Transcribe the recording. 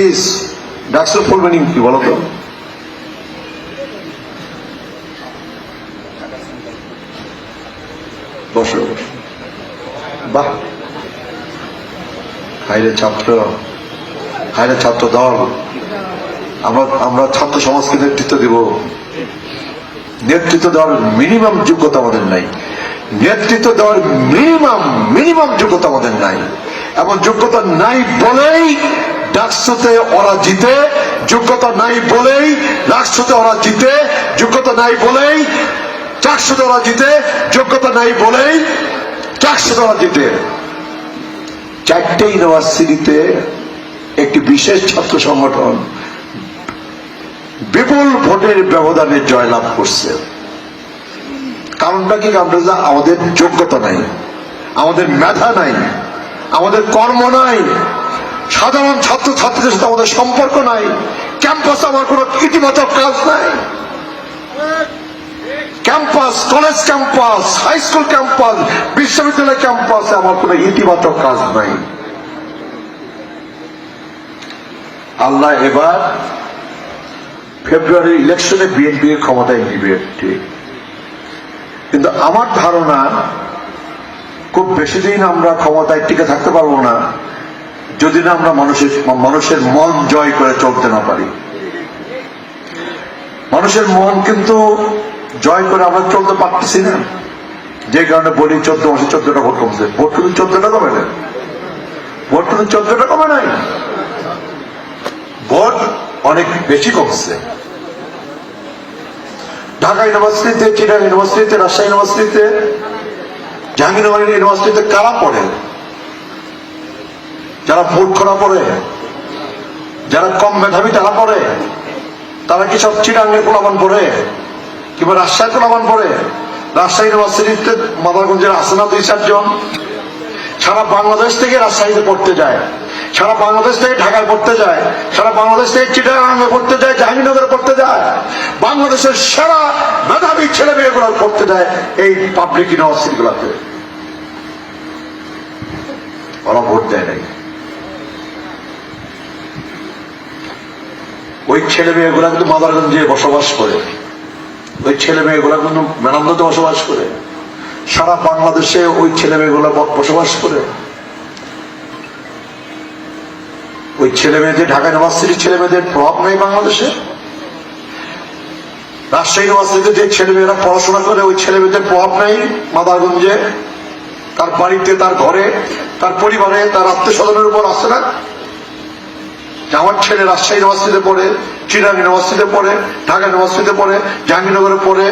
Please, ডাকসুর full meaning কি বলো তো? বসো। বাহ, হাইরে ছাত্র, হাইরে ছাত্র দল। আমরা ছাত্র সমাজকে নেতৃত্ব দিব। নেতৃত্ব দেওয়ার মিনিমাম যোগ্যতা আমাদের নাই। নেতৃত্ব দেওয়ার মিনিমাম যোগ্যতা আমাদের নাই। এমন যোগ্যতা নাই বলেই ডাকসুতে ওরা জিতে, যোগ্যতা নাই বলেই রাষ্ট্রতে ওরা জিতে, যোগ্যতা নাই বলেই চাকসুতে ওরা জিতে, যোগ্যতা নাই বলেই চাকসুতে ওরা জিতে। চারটে ইউনিভার্সিটিতে একটি বিশেষ ছাত্র সংগঠন বিপুল ভোটের ব্যবধানে জয়লাভ করছে। কারণটা কি? কারণটা আমাদের যোগ্যতা নাই, আমাদের মেধা নাই, আমাদের কর্ম নাই, সাধারণ ছাত্র ছাত্রীদের সাথে আমাদের সম্পর্ক নাই, ক্যাম্পাসে আমার কোনো ইতিবাচক কাজ নাই। Campus, college campus, high school campus, বিশ্ববিদ্যালয় ক্যাম্পাসে আমার কোনো ইতিবাচক কাজ নাই। আল্লাহ এবার ফেব্রুয়ারি ইলেকশনে বিএনপি ক্ষমতায় নিবে, ঠিক। কিন্তু আমার ধারণা খুব বেশি দিন আমরা ক্ষমতায় টিকে থাকতে পারবো না যদি না আমরা মানুষের মন জয় করে চলতে না পারি। মানুষের মন কিন্তু জয় করে আমরা চলতে পারতেছি না, যে কারণে বলি 14 মাসে 14টা ভোট কমছে। ভোট কিন্তু 14টা কমে না, ভোট কিন্তু 14টা কমে নাই, ভোট অনেক বেশি কমছে। ঢাকা ইউনিভার্সিটিতে, চিটাগাং ইউনিভার্সিটিতে, রাজশাহী ইউনিভার্সিটিতে, জাহাঙ্গীরনগর ইউনিভার্সিটিতে কারা পড়ে? যারা মূর্খরা পড়ে, যারা কম মেধাবী তারা পড়ে। তারা কি সব চিটাগাংয়ের পোলাপান পড়ে কিংবা রাজশাহীর পোলাপান পড়ে? রাজশাহী ইউনিভার্সিটিতে মাদারগঞ্জের আছে না 2-4 জন? সারা বাংলাদেশ থেকে রাজশাহীতে পড়তে যায়, সারা বাংলাদেশ থেকে ঢাকায় পড়তে যায়, সারা বাংলাদেশ থেকে চিটাগাংয়ে পড়তে যায়, জাহাঙ্গীরনগরে পড়তে যায়। বাংলাদেশের সেরা মেধাবী ছেলে মেয়েগুলো পড়তে যায় এই পাবলিক ইউনিভার্সিটি গুলাতে। ওরা ভোট দেয় নাই। ওই ছেলে মেয়েগুলা কিন্তু মাদারগঞ্জে বসবাস করে, ওই ছেলে মেয়েগুলা কিন্তু মেনান্দতে বসবাস করে, সারা বাংলাদেশে ওই ছেলে মেয়েগুলা বসবাস করে। ওই ছেলে মেয়েদের, ঢাকা ইউনিভার্সিটির ছেলে মেয়েদের প্রভাব নেই বাংলাদেশে? রাজশাহী ইউনিভার্সিটিতে যে ছেলে মেয়েরা পড়াশোনা করে ওই ছেলে মেয়েদের প্রভাব নেই মাদারগঞ্জে? তার বাড়িতে, তার ঘরে, তার পরিবারে, তার আত্মীয় স্বজনের উপর আসে না? আমার ছেলে রাজশাহী ইউনিভার্সিটিতে পড়ে, চিটাগাং ইউনিভার্সিটিতে পড়ে, ঢাকা ইউনিভার্সিটিতে পড়ে, জাহাঙ্গীরনগরে পড়ে,